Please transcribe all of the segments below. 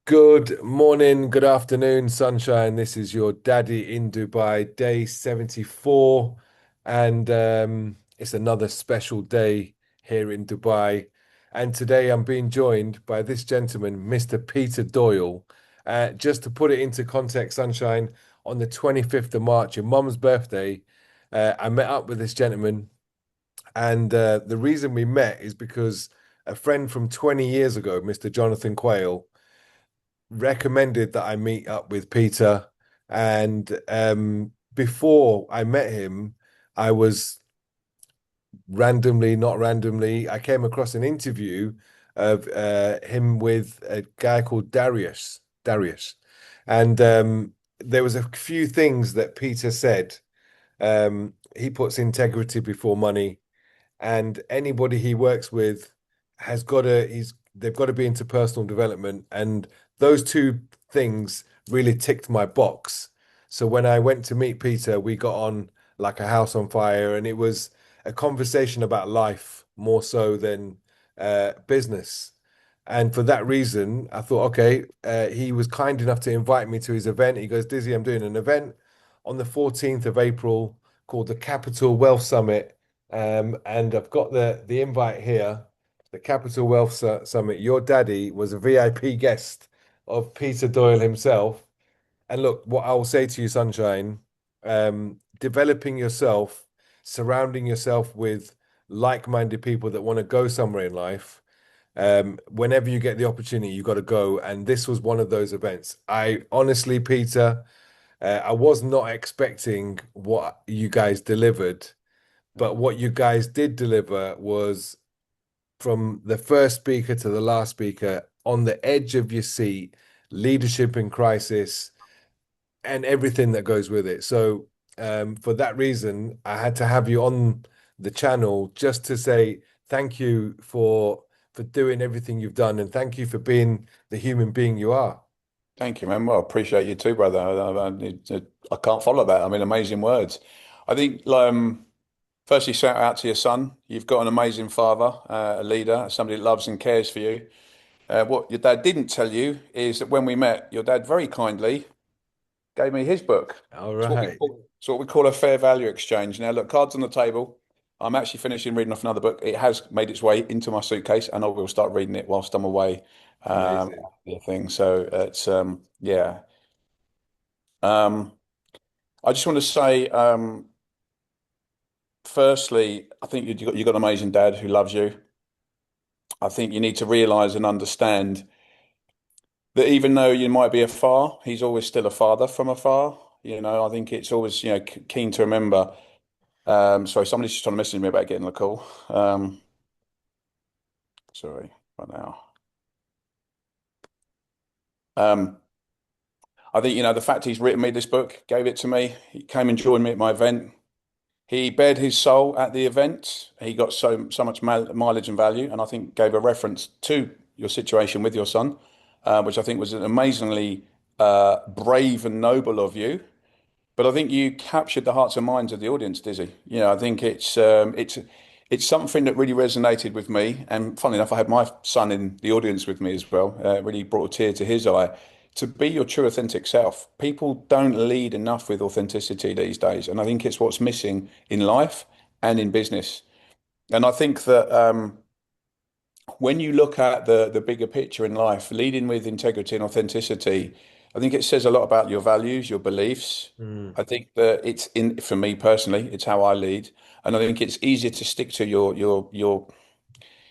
Good morning, good afternoon, sunshine. This is your daddy in Dubai, day 74. And it's another special day here in Dubai. And today I'm being joined by this gentleman, Mr. Peter Doyle. Just to put it into context, sunshine, on the 25th of March, your mum's birthday, I met up with this gentleman. And the reason we met is because a friend from 20 years ago, Mr. Jonathan Quayle, recommended that I meet up with Peter. And before I met him, I was randomly, not randomly, I came across an interview of him with a guy called Darius. Darius. And there was a few things that Peter said. He puts integrity before money, and anybody he works with has got to they've got to be into personal development, and those two things really ticked my box. So when I went to meet Peter, we got on like a house on fire, and it was a conversation about life more so than business. And for that reason, I thought, okay, he was kind enough to invite me to his event. He goes, Dizzy, I'm doing an event on the 14th of April called the Capital Wealth Summit. And I've got the invite here, the Capital Wealth Summit. Your daddy was a VIP guest of Peter Doyle himself. And look, what I will say to you, Sunshine, developing yourself, surrounding yourself with like-minded people that want to go somewhere in life. Whenever you get the opportunity, you got to go. And this was one of those events. I honestly, Peter, I was not expecting what you guys delivered, but what you guys did deliver was from the first speaker to the last speaker on the edge of your seat, leadership in crisis, and everything that goes with it. So, for that reason, I had to have you on the channel just to say thank you for doing everything you've done, and thank you for being the human being you are. Thank you, man. Well, appreciate you too, brother. I can't follow that. I mean, amazing words. I think, firstly, shout out to your son. You've got an amazing father, a leader, somebody that loves and cares for you. What your dad didn't tell you is that when we met, your dad very kindly gave me his book. All right. It's what we call a fair value exchange. Now, look, cards on the table. I'm actually finishing reading off another book. It has made its way into my suitcase, and I will start reading it whilst I'm away. Amazing. The thing. So it's yeah. Um, I just want to say, firstly, I think you got an amazing dad who loves you. I think you need to realize and understand that even though you might be afar, he's always still a father from afar. I think it's always, keen to remember. Sorry, somebody's just trying to message me about getting the call. Sorry, right now. Um, I think, the fact he's written me this book, gave it to me, he came and joined me at my event. He bared his soul at the event. He got so much mileage and value, and I think gave a reference to your situation with your son, which I think was amazingly brave and noble of you. But I think you captured the hearts and minds of the audience, Dizzy. I think it's something that really resonated with me. And funnily enough, I had my son in the audience with me as well. It really brought a tear to his eye. To be your true authentic self. People don't lead enough with authenticity these days, and I think it's what's missing in life and in business. And I think that when you look at the bigger picture in life, leading with integrity and authenticity, I think it says a lot about your values, your beliefs. Mm, I think that it's in for me personally, it's how I lead, and I think it's easier to stick to your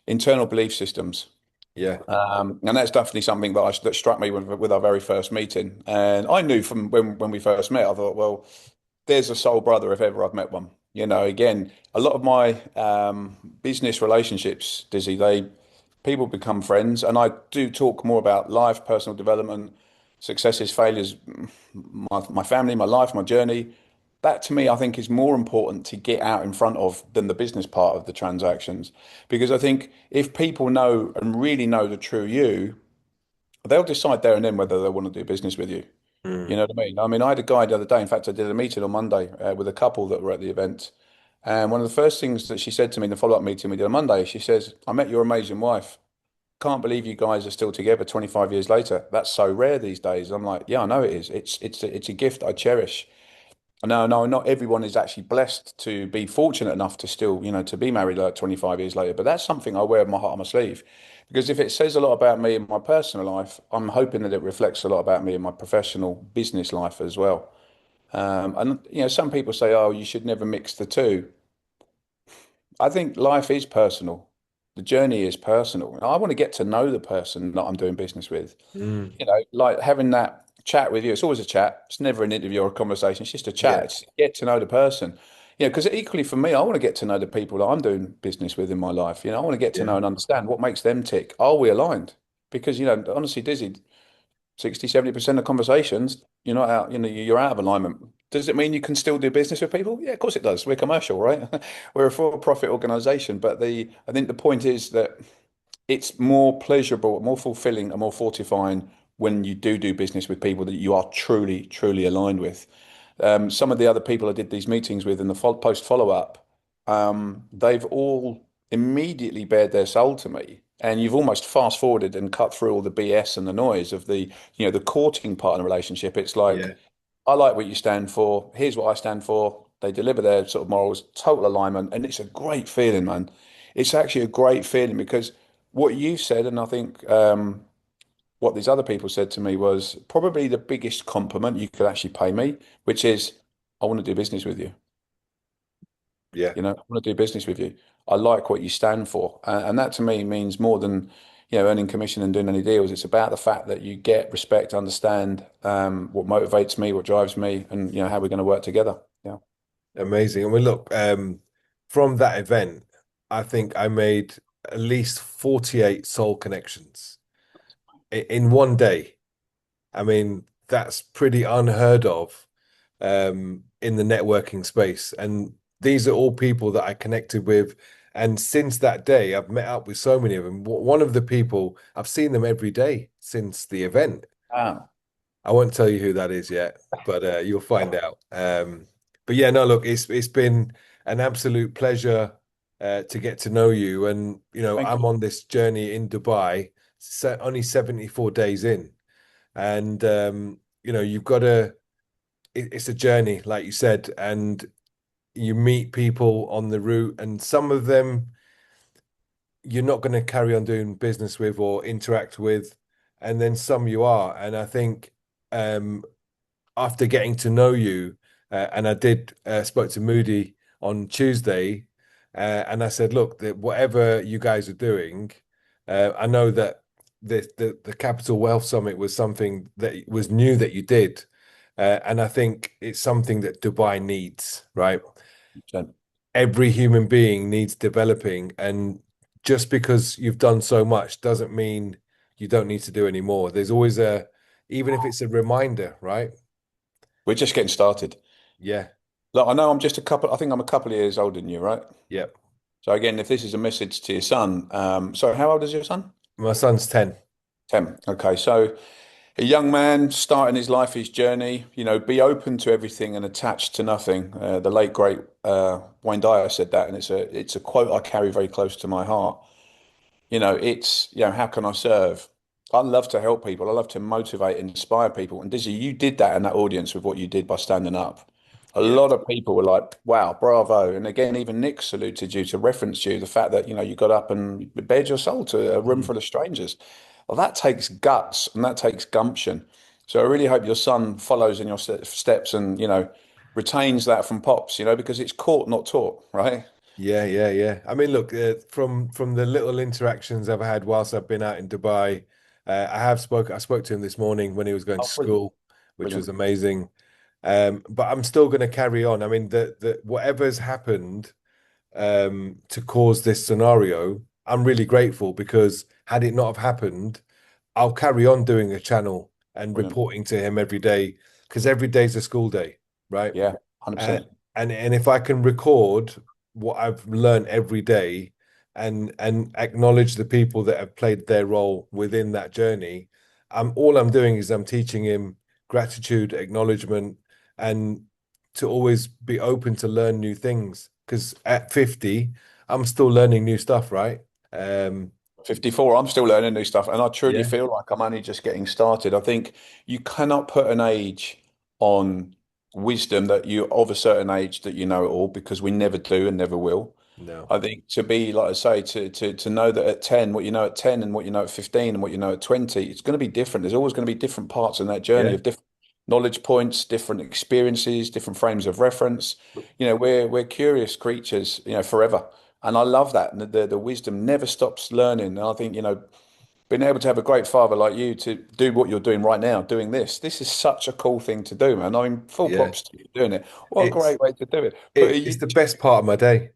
internal belief systems. yeah, And that's definitely something that struck me with our very first meeting. And I knew from when we first met, I thought, well, there's a soul brother if ever I've met one. Again, a lot of my business relationships, Dizzy, people become friends, and I do talk more about life, personal development, successes, failures, my family, my life, my journey. That to me, I think is more important to get out in front of than the business part of the transactions. Because I think if people know and really know the true you, they'll decide there and then whether they want to do business with you. You mm, know what I mean? I mean, I had a guy the other day. In fact, I did a meeting on Monday with a couple that were at the event. And one of the first things that she said to me in the follow-up meeting we did on Monday, she says, I met your amazing wife. can't believe you guys are still together 25 years later. That's so rare these days. I'm like, yeah, I know it is. It's a gift I cherish. No, no, not everyone is actually blessed to be fortunate enough to still, to be married like 25 years later. But that's something I wear my heart on my sleeve. Because if it says a lot about me in my personal life, I'm hoping that it reflects a lot about me in my professional business life as well. And some people say, oh, you should never mix the two. I think life is personal. The journey is personal. I want to get to know the person that I'm doing business with. Mm, Like having that chat with you. It's always a chat. It's never an interview or a conversation. It's just a chat. yeah, It's get to know the person. Because equally for me, I want to get to know the people that I'm doing business with in my life. I want to get to yeah, know and understand what makes them tick. Are we aligned? Because, honestly, Dizzy, 60, 70% of conversations, you're not out, you're out of alignment. Does it mean you can still do business with people? Yeah, of course it does. We're commercial, right? We're a for-profit organization. But I think the point is that it's more pleasurable, more fulfilling, and more fortifying when you do business with people that you are truly, truly aligned with. Some of the other people I did these meetings with in the post follow-up, they've all immediately bared their soul to me. And you've almost fast forwarded and cut through all the BS and the noise of the courting part of the relationship. It's like, yeah. I like what you stand for. Here's what I stand for. They deliver their sort of morals, total alignment, and it's a great feeling, man. It's actually a great feeling because what you said, and I think what these other people said to me was probably the biggest compliment you could actually pay me, which is, I want to do business with you. Yeah. I want to do business with you. I like what you stand for. And that to me means more than, earning commission and doing any deals. It's about the fact that you get respect, understand what motivates me, what drives me, and, how we're going to work together. Yeah. Amazing. And we look, from that event, I think I made at least 48 soul connections in one day. I mean, that's pretty unheard of in the networking space. And these are all people that I connected with. And since that day, I've met up with so many of them. One of the people, I've seen them every day since the event. Ah, I won't tell you who that is yet, but you'll find out. But yeah, no, look, it's been an absolute pleasure to get to know you. And thank I'm you. on this journey in Dubai, only 74 days in, and you've got to. It's a journey, like you said, and you meet people on the route, and some of them you're not going to carry on doing business with or interact with, and then some you are. And I think um, after getting to know you, and I did spoke to Moody on Tuesday, and I said, look, whatever you guys are doing, I know that the Capital Wealth Summit was something that was new that you did, and I think it's something that Dubai needs, right? Every human being needs developing, and just because you've done so much doesn't mean you don't need to do any more. There's always even if it's a reminder, right? We're just getting started. Yeah. Look, I know I think I'm a couple of years older than you, right? Yep. So again, if this is a message to your son, sorry, how old is your son? My son's 10. 10. Okay, so a young man starting his life, his journey, be open to everything and attached to nothing. The late great Wayne Dyer said that, and it's a quote I carry very close to my heart. It's, how can I serve? I love to help people. I love to motivate, inspire people. And Dizzy, you did that in that audience with what you did by standing up. A Yeah. lot of people were like, wow, bravo. And again, even Nick saluted you to reference you, the fact that, you got up and bared your soul to a room Mm. full of strangers. Well, that takes guts and that takes gumption. So I really hope your son follows in your steps and, retains that from Pops, because it's caught, not taught, right? Yeah, yeah, yeah. I mean, look, from the little interactions I've had whilst I've been out in Dubai, I spoke to him this morning when he was going to Oh, brilliant, school, which was brilliant. amazing. But I'm still going to carry on. I mean, the whatever's happened to cause this scenario, I'm really grateful because had it not have happened, I'll carry on doing a channel and Brilliant. reporting to him every day because every day's a school day, right? Yeah, Uh, 100%. and if I can record what I've learned every day and acknowledge the people that have played their role within that journey, I'm doing is I'm teaching him gratitude, acknowledgement, and to always be open to learn new things. Because at 50, I'm still learning new stuff, right? Um, 54. I'm still learning new stuff, and I truly Yeah. feel like I'm only just getting started. I think you cannot put an age on wisdom that you of a certain age that you know it all, because we never do and never will. No. I think to be, like I say, to know that at 10, what you know at 10 and what you know at 15 and what you know at 20, it's going to be different. There's always going to be different parts in that journey Yeah. of different knowledge points, different experiences, different frames of reference. We're curious creatures, forever. And I love that. And the wisdom never stops learning. And I think, being able to have a great father like you to do what you're doing right now, doing this is such a cool thing to do, man. I mean, full Yeah. props to you doing it. What a It's great way to do it. Put a it's the best YouTube. part of my day,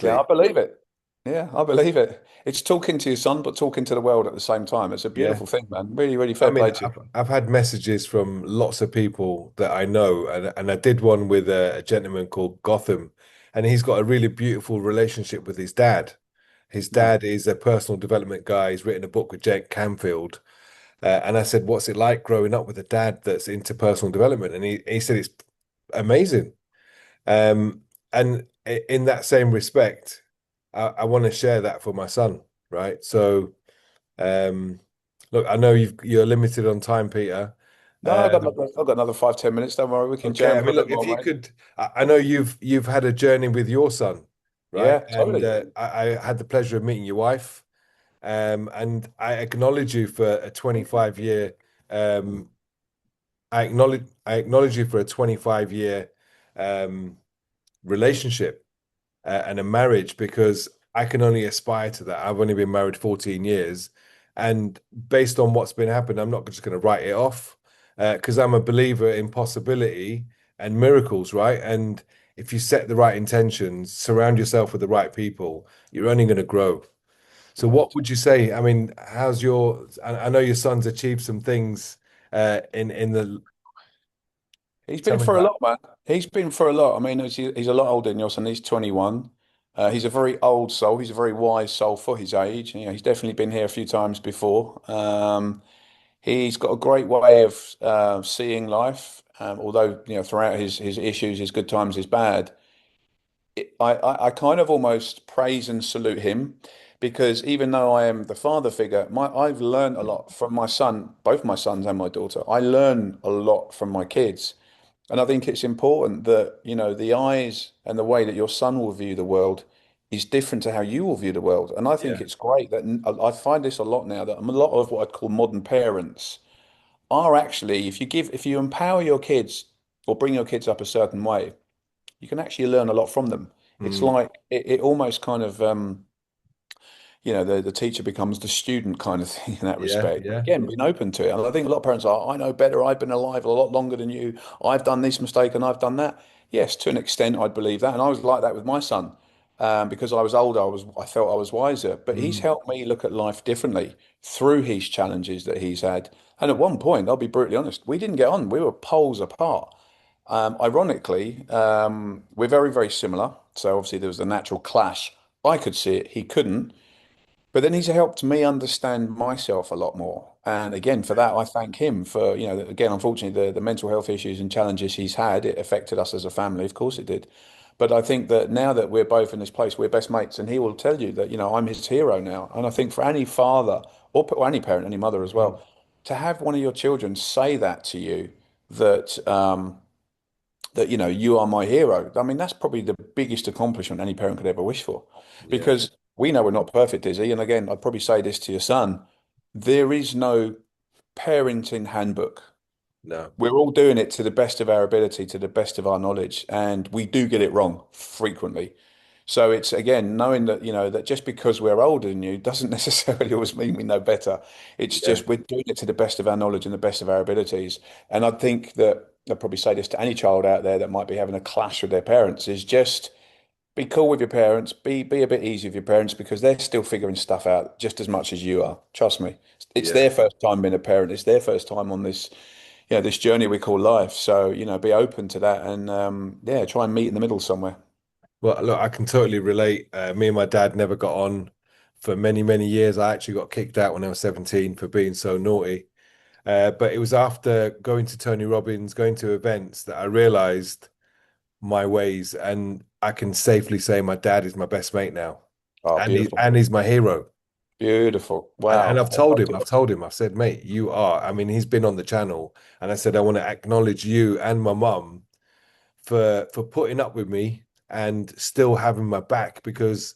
Yeah, I honestly. believe it. Yeah, I believe it. It's talking to your son, but talking to the world at the same time. It's a Yeah. beautiful thing, man. Really, really I fair mean, play to you. I've had messages from lots of people that I know, and I did one with a gentleman called Gotham, and he's got a really beautiful relationship with his dad. His Nice. dad is a personal development guy. He's written a book with Jake Canfield, and I said, "What's it like growing up with a dad that's into personal development?" And he said it's amazing. And in that same respect, I want to share that for my son, right? So. Um, Look, I know you're limited on time, Peter. No, Um, I've got another 5, 10 minutes. Don't worry, we can okay, jam I for a mean, bit look, if more, you mate. could, I know you've had a journey with your son, right? Yeah, And totally. I had the pleasure of meeting your wife, and I acknowledge you for a 25 year. Um, I acknowledge you for a 25 year um, relationship and a marriage because I can only aspire to that. I've only been married 14 years. And based on what's been happening, I'm not just going to write it off because I'm a believer in possibility and miracles, right? And if you set the right intentions, surround yourself with the right people, you're only going to grow. So, Yeah. what would you say? I mean, how's your? I know your son's achieved some things in the. He's Tell been me through a about. lot, man. He's been through a lot. I mean, he's a lot older than your son. He's 21. He's a very old soul. He's a very wise soul for his age. He's definitely been here a few times before. He's got a great way of seeing life. Although, throughout his issues, his good times, his bad, I kind of almost praise and salute him, because even though I am the father figure, I've learned a lot from my son, both my sons and my daughter. I learn a lot from my kids. And I think it's important that, the eyes and the way that your son will view the world is different to how you will view the world. And I think Yeah. it's great that I find this a lot now, that a lot of what I'd call modern parents are actually, if you empower your kids or bring your kids up a certain way, you can actually learn a lot from them. It's Mm, like it almost kind of the teacher becomes the student kind of thing in that yeah, respect. But yeah. again, being open to it. And I think a lot of parents are, I know better, I've been alive a lot longer than you, I've done this mistake and I've done that. Yes, to an extent, I'd believe that. And I was like that with my son. Because I was older, I felt I was wiser. But he's Mm, helped me look at life differently through his challenges that he's had. And at one point, I'll be brutally honest, we didn't get on. We were poles apart. Ironically, we're very, very similar. So obviously there was a natural clash. I could see it, he couldn't. But then he's helped me understand myself a lot more. And again, for that, I thank him for, again, unfortunately, the mental health issues and challenges he's had, it affected us as a family. Of course it did. But I think that now that we're both in this place, we're best mates, and he will tell you that, I'm his hero now. And I think for any father or any parent, any mother as mm. well, to have one of your children say that to you, that you are my hero. I mean, that's probably the biggest accomplishment any parent could ever wish for, Yeah. because we know we're not perfect, Izzy. And again, I'd probably say this to your son: there is no parenting handbook. No. We're all doing it to the best of our ability, to the best of our knowledge, and we do get it wrong frequently. So it's again knowing that that just because we're older than you doesn't necessarily always mean we know better. It's Yeah. just we're doing it to the best of our knowledge and the best of our abilities. And I think that I'd probably say this to any child out there that might be having a clash with their parents: is just be cool with your parents, be a bit easy with your parents, because they're still figuring stuff out just as much as you are. Trust me. It's Yeah. their first time being a parent. It's their first time on this journey we call life. So, be open to that, and yeah, try and meet in the middle somewhere. Well, look, I can totally relate. Me and my dad never got on for many, many years. I actually got kicked out when I was 17 for being so naughty. But it was after going to Tony Robbins, going to events that I realized my ways, and I can safely say my dad is my best mate now, Oh, and beautiful. he's my hero. Beautiful. And Wow. I've told him, I've said, mate, you are. I mean, he's been on the channel, and I said, I want to acknowledge you and my mum for putting up with me and still having my back because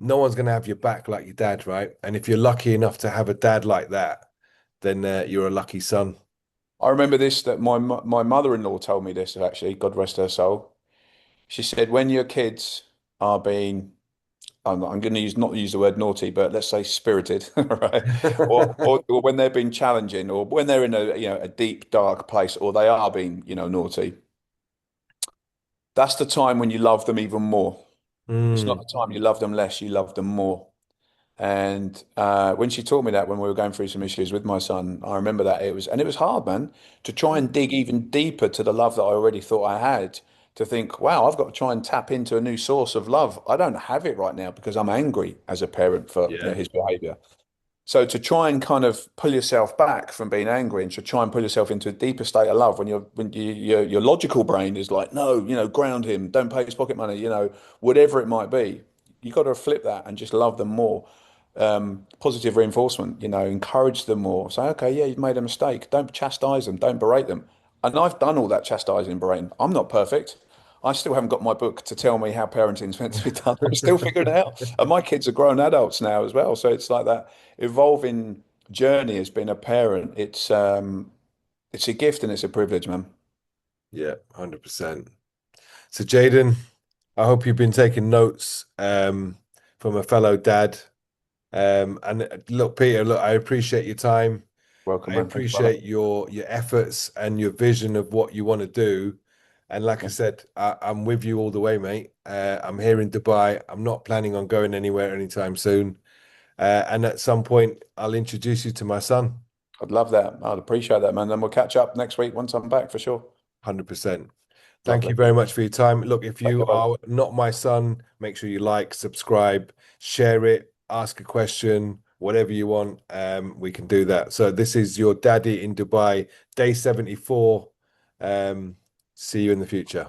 no one's going to have your back like your dad, right? And if you're lucky enough to have a dad like that, then you're a lucky son. I remember this that my mother-in-law told me this actually, God rest her soul. She said when your kids are being I'm going to use not use the word naughty, but let's say spirited, right? Or when they're being challenging, or when they're in a a deep dark place, or they are being naughty. That's the time when you love them even more. It's not Mm, the time you love them less, you love them more. And when she taught me that when we were going through some issues with my son, I remember that it was hard, man, to try and dig even deeper to the love that I already thought I had. To think, wow, I've got to try and tap into a new source of love. I don't have it right now because I'm angry as a parent for yeah, his behavior. So to try and kind of pull yourself back from being angry and to try and pull yourself into a deeper state of love your logical brain is like, no, ground him, don't pay his pocket money, whatever it might be. You got to flip that and just love them more. Positive reinforcement, encourage them more. Say, okay, yeah, you've made a mistake. Don't chastise them, don't berate them. And I've done all that chastising and berating. I'm not perfect. I still haven't got my book to tell me how parenting's meant to be done. I'm still figuring it out. And my kids are grown adults now as well. So it's like that evolving journey as being a parent. It's a gift and it's a privilege, man. yeah, 100%. So, Jaden, I hope you've been taking notes from a fellow dad. And look, Peter, look, I appreciate your time. Welcome, I man. Thank you, brother. appreciate your efforts and your vision of what you want to do. And like I Yeah, said, I'm with you all the way, mate. I'm here in Dubai. I'm not planning on going anywhere anytime soon. And at some point, I'll introduce you to my son, I'd love that. I'd appreciate that, man. Then we'll catch up next week once I'm back for sure. 100%. Thank you Lovely. very much for your time. Look, if Take you care, brother. are not my son, make sure you like, subscribe, share it, ask a question, whatever you want. We can do that. So this is your daddy in Dubai, day 74. Um, See you in the future.